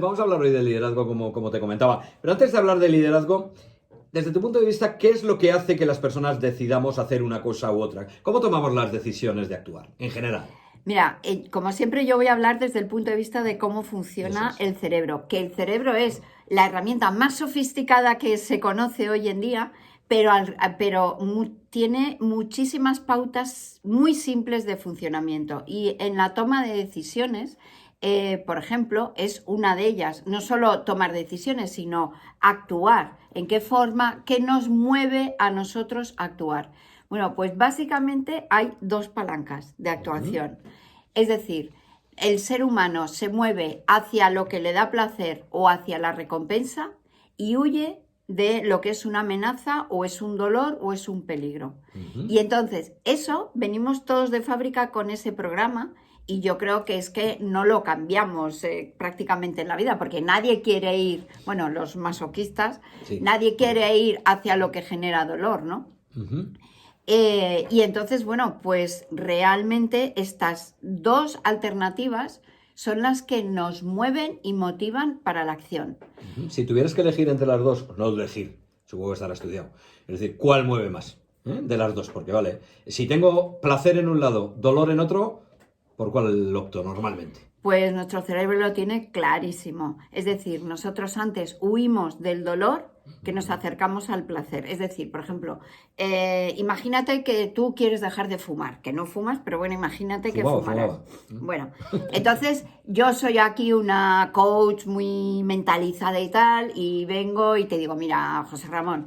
Vamos a hablar hoy de liderazgo, como te comentaba. Pero antes de hablar de liderazgo, desde tu punto de vista, ¿qué es lo que hace que las personas decidamos hacer una cosa u otra? ¿Cómo tomamos las decisiones de actuar, en general? Mira, como siempre yo voy a hablar desde el punto de vista de cómo funciona el cerebro, que el cerebro es la herramienta más sofisticada que se conoce hoy en día, pero tiene muchísimas pautas muy simples de funcionamiento y en la toma de decisiones, por ejemplo, es una de ellas, no solo tomar decisiones, sino actuar, en qué forma, qué nos mueve a nosotros a actuar. Bueno, pues básicamente hay dos palancas de actuación. Es decir, el ser humano se mueve hacia lo que le da placer o hacia la recompensa y huye de lo que es una amenaza o es un dolor o es un peligro. Y entonces, eso venimos todos de fábrica con ese programa y yo creo que es que no lo cambiamos prácticamente en la vida, porque nadie quiere ir, bueno, los masoquistas, nadie quiere ir hacia lo que genera dolor, ¿no? Y entonces, bueno, pues realmente estas dos alternativas son las que nos mueven y motivan para la acción. Si tuvieras que elegir entre las dos, no elegir, supongo que estará estudiado, es decir, ¿cuál mueve más de las dos? Porque vale, si tengo placer en un lado, dolor en otro, ¿por cuál opto normalmente? Pues nuestro cerebro lo tiene clarísimo. Es decir, nosotros antes huimos del dolor que nos acercamos al placer. Es decir, por ejemplo, imagínate que tú quieres dejar de fumar, que no fumas, pero bueno, imagínate que fumaras. Bueno, entonces yo soy aquí una coach muy mentalizada y tal, y vengo y te digo, mira, José Ramón,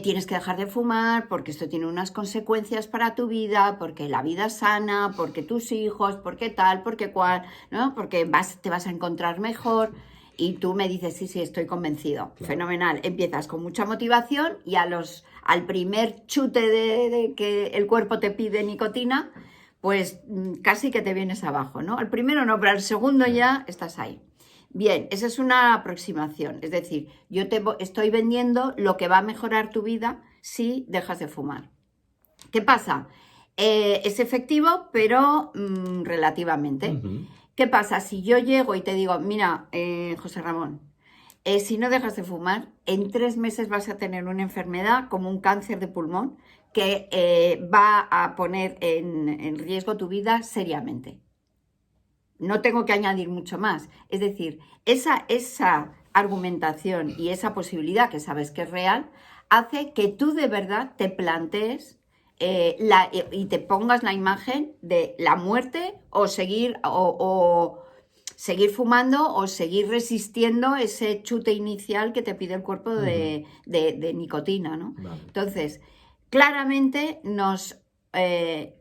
tienes que dejar de fumar porque esto tiene unas consecuencias para tu vida, porque la vida es sana, porque tus hijos, porque tal, porque cual, ¿no? Porque te vas a encontrar mejor. Y tú me dices, sí, estoy convencido. Claro. Fenomenal. Empiezas con mucha motivación y al primer chute de que el cuerpo te pide nicotina, pues casi que te vienes abajo, ¿no? Al primero no, pero al segundo ya estás ahí. Bien, esa es una aproximación. Es decir, yo te estoy vendiendo lo que va a mejorar tu vida si dejas de fumar. ¿Qué pasa? Es efectivo, pero relativamente. ¿Qué pasa? Si yo llego y te digo, mira, José Ramón, si no dejas de fumar, en 3 meses vas a tener una enfermedad como un cáncer de pulmón que va a poner en riesgo tu vida seriamente. No tengo que añadir mucho más. Es decir, esa argumentación y esa posibilidad que sabes que es real hace que tú de verdad te plantees y te pongas la imagen de la muerte o seguir fumando o seguir resistiendo ese chute inicial que te pide el cuerpo de nicotina, ¿no? Vale. Entonces, claramente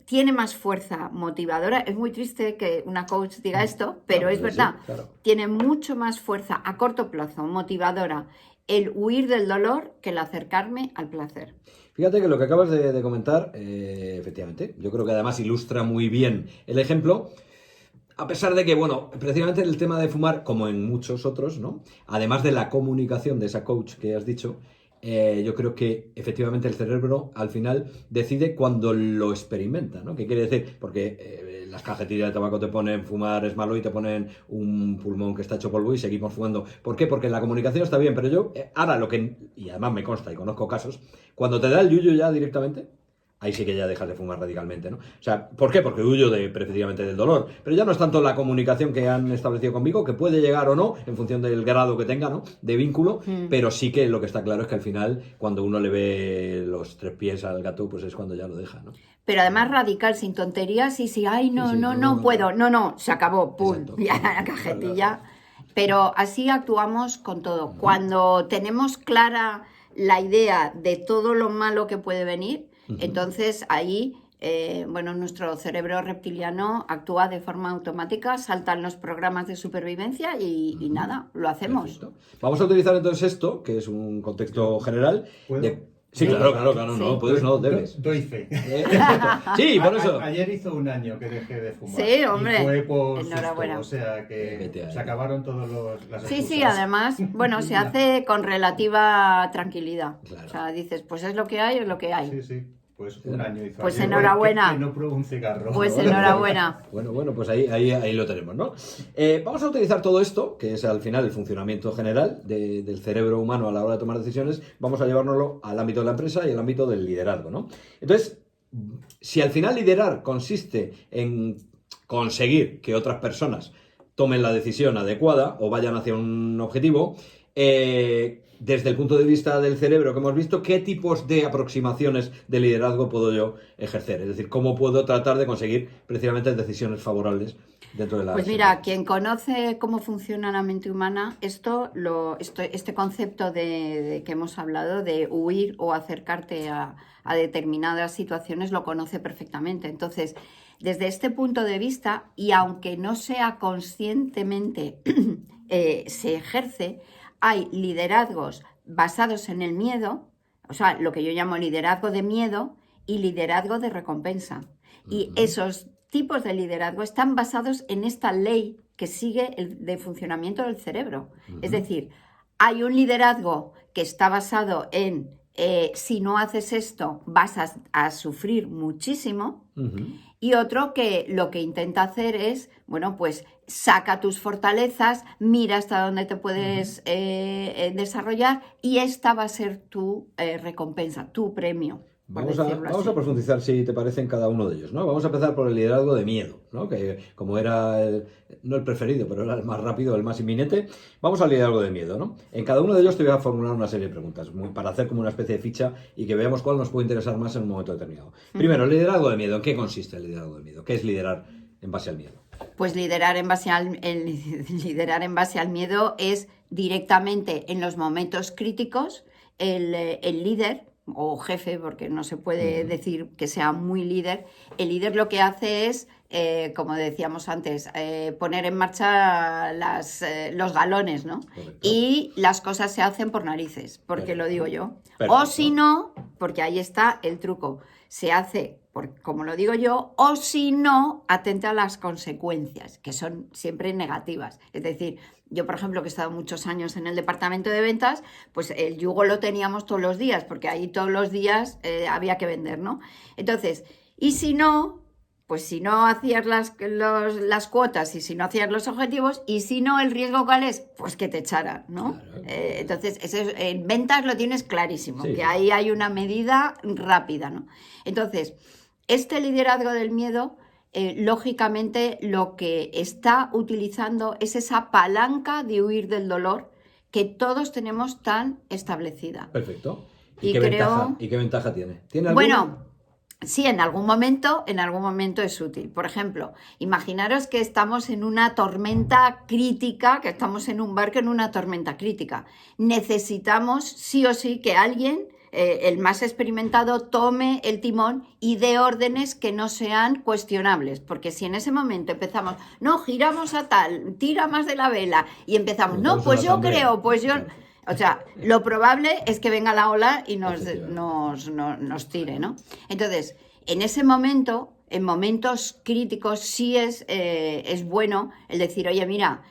tiene más fuerza motivadora. Es muy triste que una coach diga esto, pero es verdad. Sí, claro. Tiene mucho más fuerza a corto plazo motivadora el huir del dolor que el acercarme al placer. Fíjate que lo que acabas de comentar, efectivamente, yo creo que además ilustra muy bien el ejemplo. A pesar de que, bueno, precisamente el tema de fumar, como en muchos otros, ¿no? Además de la comunicación de esa coach que has dicho, yo creo que efectivamente el cerebro al final decide cuando lo experimenta, ¿no? ¿Qué quiere decir? Porque las cajetillas de tabaco te ponen fumar es malo y te ponen un pulmón que está hecho polvo y seguimos fumando. ¿Por qué? Porque la comunicación está bien, pero yo ahora y además me consta y conozco casos, cuando te da el yuyu ya directamente, ahí sí que ya dejas de fumar radicalmente, ¿no? O sea, ¿por qué? Porque huyo precisamente del dolor. Pero ya no es tanto la comunicación que han establecido conmigo, que puede llegar o no, en función del grado que tenga, ¿no? De vínculo, pero sí que lo que está claro es que al final, cuando uno le ve los 3 pies al gato, pues es cuando ya lo deja, ¿no? Pero además radical, sin tonterías, y si, ay, no puedo, no, se acabó, pum, exacto, ya la cajetilla. Claro. Pero así actuamos con todo. Cuando tenemos clara la idea de todo lo malo que puede venir, entonces ahí, nuestro cerebro reptiliano actúa de forma automática, saltan los programas de supervivencia y nada, lo hacemos. Perfecto. Vamos a utilizar entonces esto, que es un contexto general. Sí, claro, sí. No, puedes, no, debes. Doy fe. Sí, por eso. Ayer hizo un año que dejé de fumar. Sí, hombre. Y fue por enhorabuena. Susto, o sea que se acabaron todas las excusas. Sí, además, se hace con relativa tranquilidad. Claro. O sea, dices, pues es lo que hay, es lo que hay. Sí. Pues un año hizo. Pues enhorabuena. Que no pruebo un cigarro. Pues enhorabuena. Bueno, pues ahí lo tenemos, ¿no? Vamos a utilizar todo esto, que es al final el funcionamiento general del cerebro humano a la hora de tomar decisiones, vamos a llevárnoslo al ámbito de la empresa y al ámbito del liderazgo, ¿no? Entonces, si al final liderar consiste en conseguir que otras personas tomen la decisión adecuada o vayan hacia un objetivo, desde el punto de vista del cerebro que hemos visto, ¿qué tipos de aproximaciones de liderazgo puedo yo ejercer? Es decir, ¿cómo puedo tratar de conseguir precisamente decisiones favorables dentro de la... Pues mira, quien conoce cómo funciona la mente humana, este concepto de que hemos hablado de huir o acercarte a determinadas situaciones lo conoce perfectamente. Entonces, desde este punto de vista, y aunque no sea conscientemente, se ejerce, hay liderazgos basados en el miedo, o sea, lo que yo llamo liderazgo de miedo y liderazgo de recompensa. Y esos tipos de liderazgo están basados en esta ley que sigue de funcionamiento del cerebro. Es decir, hay un liderazgo que está basado en si no haces esto vas a sufrir muchísimo, y otro que lo que intenta hacer es, bueno, pues saca tus fortalezas, mira hasta dónde te puedes desarrollar, y esta va a ser tu recompensa, tu premio. Vamos a profundizar, si te parece, en cada uno de ellos, ¿no? Vamos a empezar por el liderazgo de miedo, ¿no? Que como era no el preferido, pero era el más rápido, el más inminente. Vamos al liderazgo de miedo, ¿no? En cada uno de ellos te voy a formular una serie de preguntas para hacer como una especie de ficha y que veamos cuál nos puede interesar más en un momento determinado. Primero, el liderazgo de miedo. ¿En qué consiste el liderazgo de miedo? ¿Qué es liderar en base al miedo? Pues liderar en base al miedo es directamente en los momentos críticos el líder o jefe, porque no se puede decir que sea muy líder. El líder lo que hace es, como decíamos antes, poner en marcha los galones, ¿no? Correcto. Y las cosas se hacen por narices, porque Perfecto. lo digo yo. Perfecto. O si no, porque ahí está el truco, se hace como lo digo yo, o si no, atenta a las consecuencias, que son siempre negativas. Es decir, yo, por ejemplo, que he estado muchos años en el departamento de ventas, pues el yugo lo teníamos todos los días, porque ahí todos los días había que vender, ¿no? Entonces, y si no, pues si no hacías las cuotas y si no hacías los objetivos, y si no, ¿el riesgo cuál es? Pues que te echaran, ¿no? Claro. Entonces, en ventas lo tienes clarísimo, Sí, que sí. ahí hay una medida rápida, ¿no? Entonces, este liderazgo del miedo, lógicamente, lo que está utilizando es esa palanca de huir del dolor que todos tenemos tan establecida. Perfecto. Y qué creo... ¿Y qué ventaja tiene? ¿Tiene alguna? Bueno, sí, en algún momento es útil. Por ejemplo, imaginaros que estamos en una tormenta crítica, que estamos en un barco en una tormenta crítica. Necesitamos sí o sí que alguien, el más experimentado, tome el timón y dé órdenes que no sean cuestionables. Porque si en ese momento empezamos, no, giramos a tal, tira más de la vela, y empezamos, no, pues yo creo, pues yo... O sea, lo probable es que venga la ola y nos tire, ¿no? Entonces, en ese momento, en momentos críticos, sí es bueno el decir, oye, mira,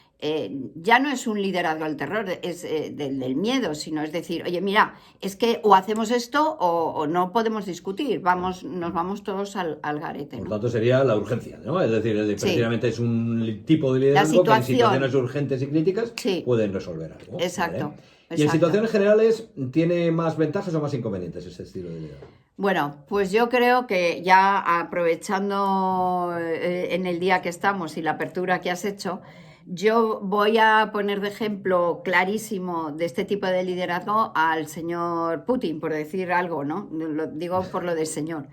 ya no es un liderazgo del terror, es del miedo, sino es decir, oye, mira, es que o hacemos esto o no podemos discutir, nos vamos todos al garete, ¿no? Por tanto, sería la urgencia, ¿no? Es decir, precisamente es un tipo de La liderazgo que en situación. situaciones urgentes y críticas Sí. pueden resolver algo. Exacto. ¿Vale? Y en situaciones generales, ¿tiene más ventajas o más inconvenientes este estilo de liderazgo? Bueno, pues yo creo que ya aprovechando en el día que estamos y la apertura que has hecho, yo voy a poner de ejemplo clarísimo de este tipo de liderazgo al señor Putin, por decir algo, ¿no? Lo digo por lo del señor.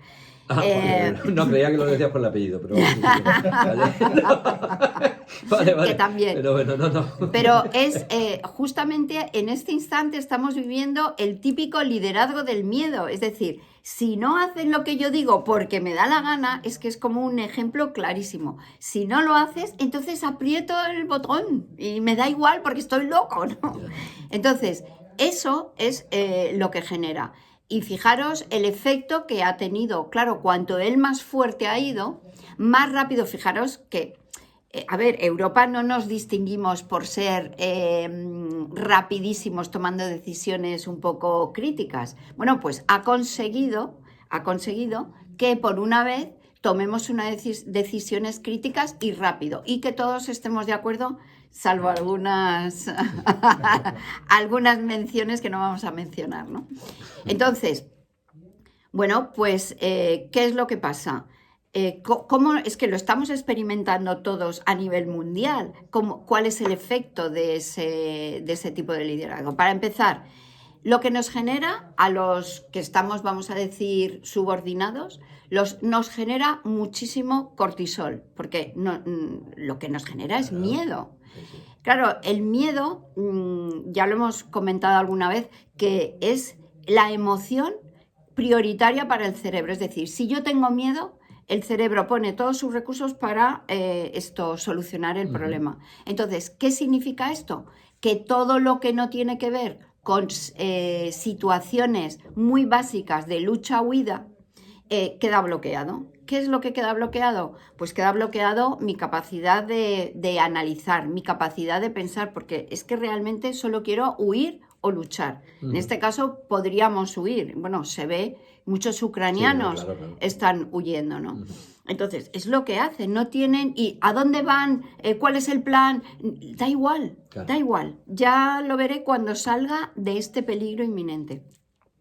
No, creía que lo decías por el apellido, pero... Vale. Que también. Pero bueno, no. Pero es justamente en este instante estamos viviendo el típico liderazgo del miedo. Es decir, si no hacen lo que yo digo porque me da la gana, es que es como un ejemplo clarísimo. Si no lo haces, entonces aprieto el botón y me da igual porque estoy loco, ¿no? Entonces, eso es lo que genera. Y fijaros el efecto que ha tenido. Claro, cuanto él más fuerte ha ido, más rápido. Fijaros que, a ver, Europa no nos distinguimos por ser rapidísimos tomando decisiones un poco críticas. Bueno, pues ha conseguido ha conseguido que por una vez tomemos unas decisiones críticas y rápido, y que todos estemos de acuerdo, salvo algunas, algunas menciones que no vamos a mencionar, ¿no? Entonces, bueno, pues, ¿qué es lo que pasa? ¿Cómo es que lo estamos experimentando todos a nivel mundial? ¿Cuál es el efecto de ese tipo de liderazgo? Para empezar, lo que nos genera a los que estamos, vamos a decir, subordinados, nos genera muchísimo cortisol, porque lo que nos genera es miedo. Claro, el miedo, ya lo hemos comentado alguna vez, que es la emoción prioritaria para el cerebro. Es decir, si yo tengo miedo, el cerebro pone todos sus recursos para solucionar el problema. Entonces, ¿qué significa esto? Que todo lo que no tiene que ver con situaciones muy básicas de lucha-huida queda bloqueado. ¿Qué es lo que queda bloqueado? Pues queda bloqueado mi capacidad de analizar, mi capacidad de pensar, porque es que realmente solo quiero huir o luchar. En este caso podríamos huir. Bueno, se ve, muchos ucranianos Sí, claro. están huyendo, ¿no? Entonces, es lo que hacen, no tienen... ¿Y a dónde van? ¿Cuál es el plan? Da igual, Claro. da igual. Ya lo veré cuando salga de este peligro inminente.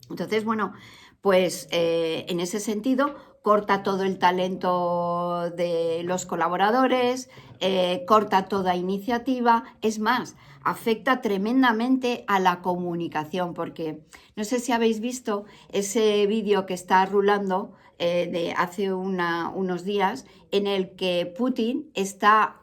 Entonces, bueno, pues en ese sentido corta todo el talento de los colaboradores, corta toda iniciativa. Es más, afecta tremendamente a la comunicación, porque no sé si habéis visto ese vídeo que está rulando de hace unos días, en el que Putin está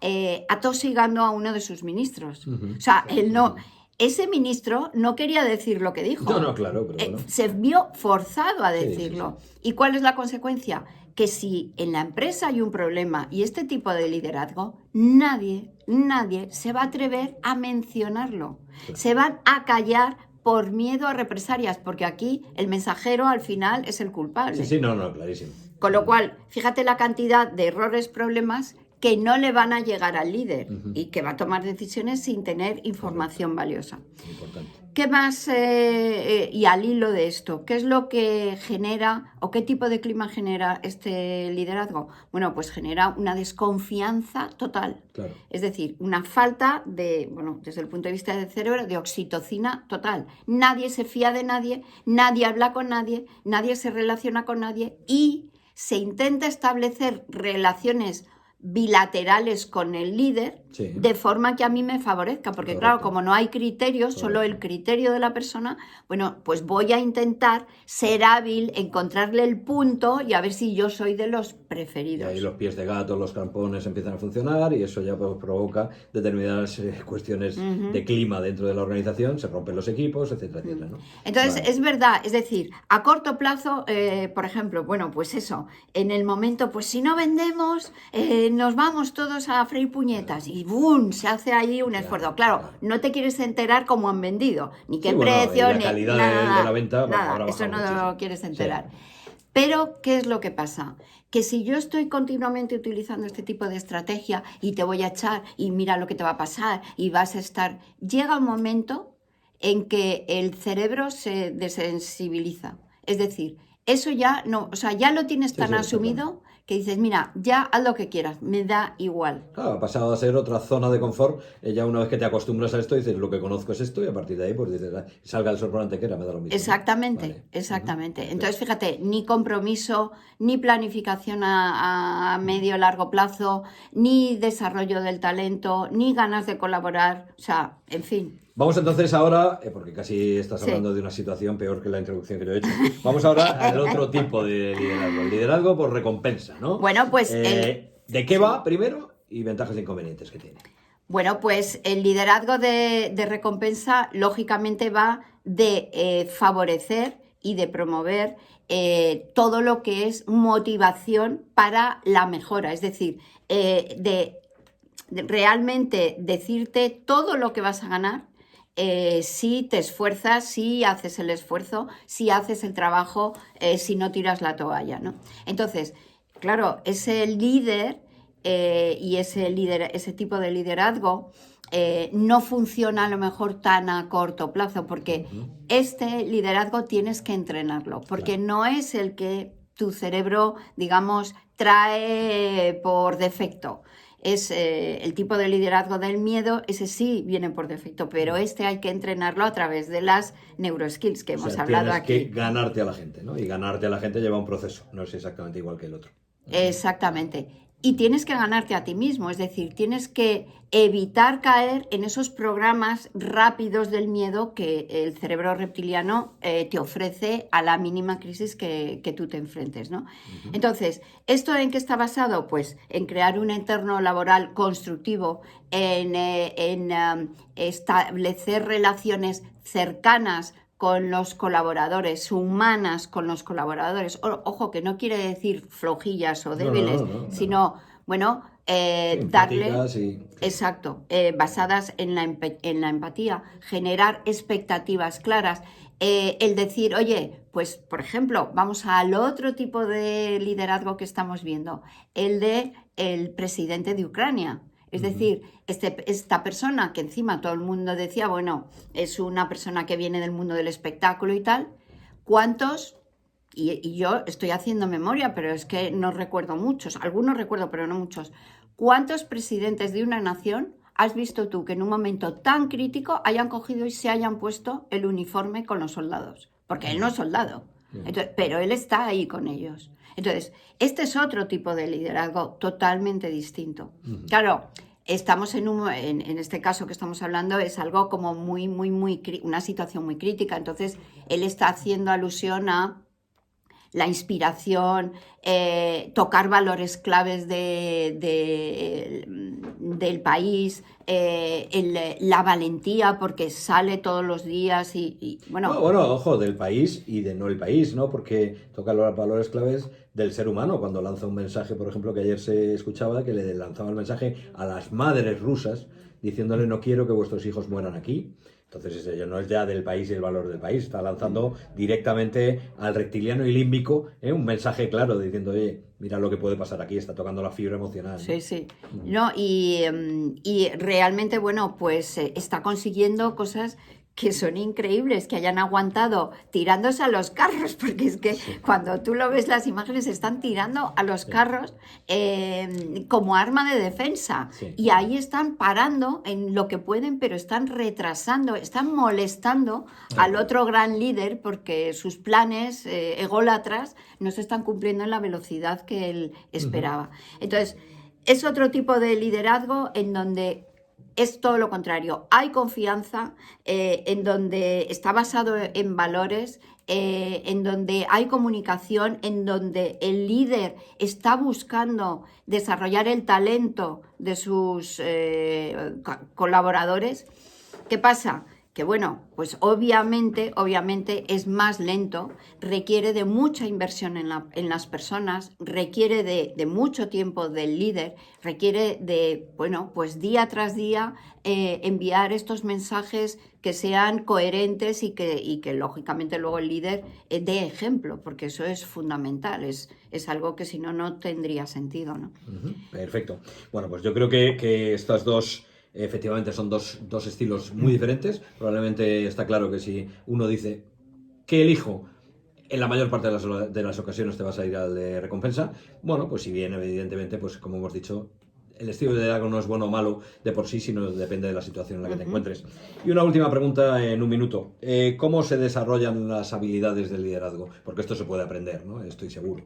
atosigando a uno de sus ministros. O sea, él no... Ese ministro no quería decir lo que dijo. No, claro, pero bueno. Se vio forzado a decirlo. Sí. ¿Y cuál es la consecuencia? Que si en la empresa hay un problema y este tipo de liderazgo, nadie se va a atrever a mencionarlo. Claro. Se van a callar por miedo a represalias, porque aquí el mensajero al final es el culpable. Sí, no, clarísimo. Con lo cual, fíjate la cantidad de errores, problemas que no le van a llegar al líder y que va a tomar decisiones sin tener información valiosa. Importante. ¿Qué más? Y al hilo de esto, ¿qué es lo que genera o qué tipo de clima genera este liderazgo? Bueno, pues genera una desconfianza total. Claro. Es decir, una falta de, bueno, desde el punto de vista del cerebro, de oxitocina total. Nadie se fía de nadie, nadie habla con nadie, nadie se relaciona con nadie y se intenta establecer relaciones bilaterales con el líder, sí, de forma que a mí me favorezca, porque correcto, claro, como no hay criterios, solo el criterio de la persona, bueno, pues voy a intentar ser hábil, encontrarle el punto y a ver si yo soy de los Y preferidos. ahí los pies de gato, los crampones empiezan a funcionar y eso ya pues, provoca determinadas cuestiones de clima dentro de la organización, se rompen los equipos, etcétera, etcétera, ¿no? Entonces, Vale. es verdad, es decir, a corto plazo, por ejemplo, bueno, pues eso, en el momento, pues si no vendemos, nos vamos todos a freír puñetas y ¡bum! Se hace ahí un esfuerzo. Claro, no te quieres enterar cómo han vendido, ni qué Sí, bueno, precio, y la ni calidad nada, de la venta nada, habrá eso bajado no muchísimo. lo quieres Sí. enterar. Pero, ¿qué es lo que pasa? Que si yo estoy continuamente utilizando este tipo de estrategia y te voy a echar y mira lo que te va a pasar y vas a estar... Llega un momento en que el cerebro se desensibiliza. Es decir, eso ya no, o sea, ya lo tienes tan asumido que dices, mira, ya haz lo que quieras, me da igual. Claro, ha pasado a ser otra zona de confort. Ya una vez que te acostumbras a esto, dices, lo que conozco es esto, y a partir de ahí, pues dices, salga el sol por antequera, me da lo mismo. Exactamente, ¿no? Vale. exactamente. Entonces, fíjate, ni compromiso, ni planificación a medio largo plazo, ni desarrollo del talento, ni ganas de colaborar, o sea, en fin. Vamos entonces ahora, porque casi estás Sí. hablando de una situación peor que la introducción que yo he hecho. Vamos ahora al otro tipo de liderazgo, el liderazgo por recompensa, ¿no? Bueno, pues ¿de qué va primero y ventajas e inconvenientes que tiene? Bueno, pues el liderazgo de recompensa lógicamente va de favorecer y de promover todo lo que es motivación para la mejora, es decir, de realmente decirte todo lo que vas a ganar si te esfuerzas, si haces el esfuerzo, si haces el trabajo, si no tiras la toalla, ¿no? Entonces, claro, ese líder y ese tipo de liderazgo no funciona a lo mejor tan a corto plazo, porque este liderazgo tienes que entrenarlo, porque no es el que tu cerebro, digamos, trae por defecto. Es el tipo de liderazgo del miedo, ese sí viene por defecto, pero este hay que entrenarlo a través de las neuroskills que hemos hablado tienes aquí. que ganarte a la gente, ¿no? Y ganarte a la gente lleva un proceso, no es exactamente igual que el otro. Exactamente. Y tienes que ganarte a ti mismo, es decir, tienes que evitar caer en esos programas rápidos del miedo que el cerebro reptiliano te ofrece a la mínima crisis que tú te enfrentes, ¿no? Entonces, ¿esto en qué está basado? Pues en crear un entorno laboral constructivo, en establecer relaciones cercanas con los colaboradores, humanas con los colaboradores. Ojo, que no quiere decir flojillas o débiles, No. sino, bueno, darle... Empáticas y... Exacto, basadas en la empatía, generar expectativas claras, el decir, oye, pues por ejemplo, vamos al otro tipo de liderazgo que estamos viendo, el de el presidente de Ucrania. Es decir, esta persona que encima todo el mundo decía, bueno, es una persona que viene del mundo del espectáculo y tal, ¿cuántos? Y yo estoy haciendo memoria, pero es que no recuerdo muchos, algunos recuerdo, pero no muchos. ¿Cuántos presidentes de una nación has visto tú que en un momento tan crítico hayan cogido y se hayan puesto el uniforme con los soldados? Porque él no es soldado, entonces, pero él está ahí con ellos. Entonces, este es otro tipo de liderazgo totalmente distinto. Claro, estamos en este caso que estamos hablando, es algo como una situación muy crítica. Entonces, él está haciendo alusión a la inspiración, tocar valores claves del país, la valentía, porque sale todos los días y bueno... Bueno, ojo, del país y de no el país, ¿no? Porque toca los valores claves del ser humano. Cuando lanza un mensaje, por ejemplo, que ayer se escuchaba, que le lanzaba el mensaje a las madres rusas, diciéndole no quiero que vuestros hijos mueran aquí. Entonces ese no es ya del país y el valor del país, está lanzando directamente al reptiliano y límbico un mensaje claro diciendo, oye, mira lo que puede pasar aquí, está tocando la fibra emocional, ¿no? Sí, sí. No, y realmente, bueno, pues está consiguiendo cosas que son increíbles, que hayan aguantado tirándose a los carros, porque es que cuando tú lo ves, las imágenes están tirando a los carros como arma de defensa. Sí. Y ahí están parando en lo que pueden, pero están retrasando, están molestando al otro gran líder porque sus planes ególatras no se están cumpliendo en la velocidad que él esperaba. Entonces, es otro tipo de liderazgo en donde es todo lo contrario. Hay confianza, en donde está basado en valores, en donde hay comunicación, en donde el líder está buscando desarrollar el talento de sus colaboradores. ¿Qué pasa? Que bueno, pues obviamente es más lento, requiere de mucha inversión en las personas, requiere de mucho tiempo del líder, requiere de, bueno, pues día tras día enviar estos mensajes que sean coherentes y que lógicamente luego el líder dé ejemplo, porque eso es fundamental, es algo que si no, no tendría sentido, ¿no? Perfecto. Bueno, pues yo creo que estas dos... Efectivamente son dos estilos muy diferentes. Probablemente está claro que si uno dice ¿qué elijo? En la mayor parte de las ocasiones te vas a ir al de recompensa. Bueno, pues si bien evidentemente, pues como hemos dicho, el estilo de liderazgo no es bueno o malo de por sí, sino depende de la situación en la que te encuentres. Y una última pregunta en un minuto. ¿Cómo se desarrollan las habilidades del liderazgo? Porque esto se puede aprender, ¿no? Estoy seguro.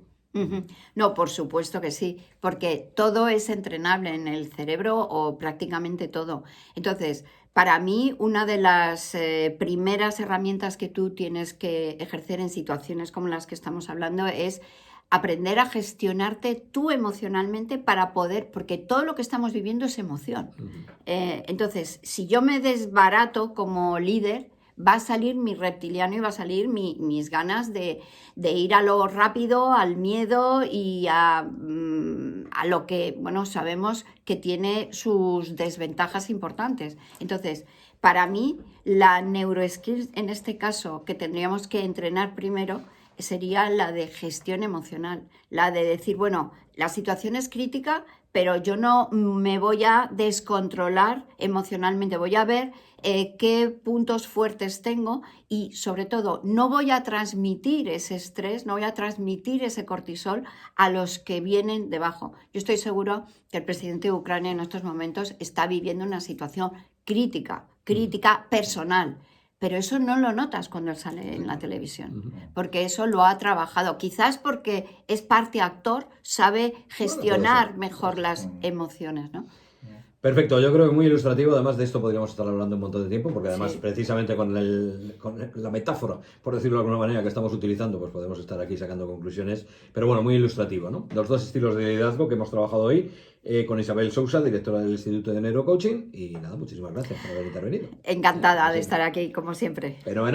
No, por supuesto que sí, porque todo es entrenable en el cerebro o prácticamente todo. Entonces, para mí, una de las primeras herramientas que tú tienes que ejercer en situaciones como las que estamos hablando es aprender a gestionarte tú emocionalmente para poder, porque todo lo que estamos viviendo es emoción. Entonces, si yo me desbarato como líder, va a salir mi reptiliano y va a salir mis ganas de ir a lo rápido, al miedo y a lo que, bueno, sabemos que tiene sus desventajas importantes. Entonces, para mí, la neuroskills, en este caso, que tendríamos que entrenar primero, sería la de gestión emocional, la de decir, bueno, la situación es crítica, pero yo no me voy a descontrolar emocionalmente, voy a ver qué puntos fuertes tengo y sobre todo no voy a transmitir ese estrés, no voy a transmitir ese cortisol a los que vienen debajo. Yo estoy seguro que el presidente de Ucrania en estos momentos está viviendo una situación crítica personal. Pero eso no lo notas cuando él sale en la televisión, porque eso lo ha trabajado. Quizás porque es parte actor, sabe gestionar mejor las emociones, ¿no? Perfecto, yo creo que muy ilustrativo. Además de esto podríamos estar hablando un montón de tiempo, porque además Sí. precisamente con la metáfora, por decirlo de alguna manera, que estamos utilizando, pues podemos estar aquí sacando conclusiones. Pero bueno, muy ilustrativo, ¿no? Los dos estilos de liderazgo que hemos trabajado hoy con Isabel Sousa, directora del Instituto de Neurocoaching. Y nada, muchísimas gracias por haber intervenido. Encantada de estar aquí, como siempre. Fenomenal.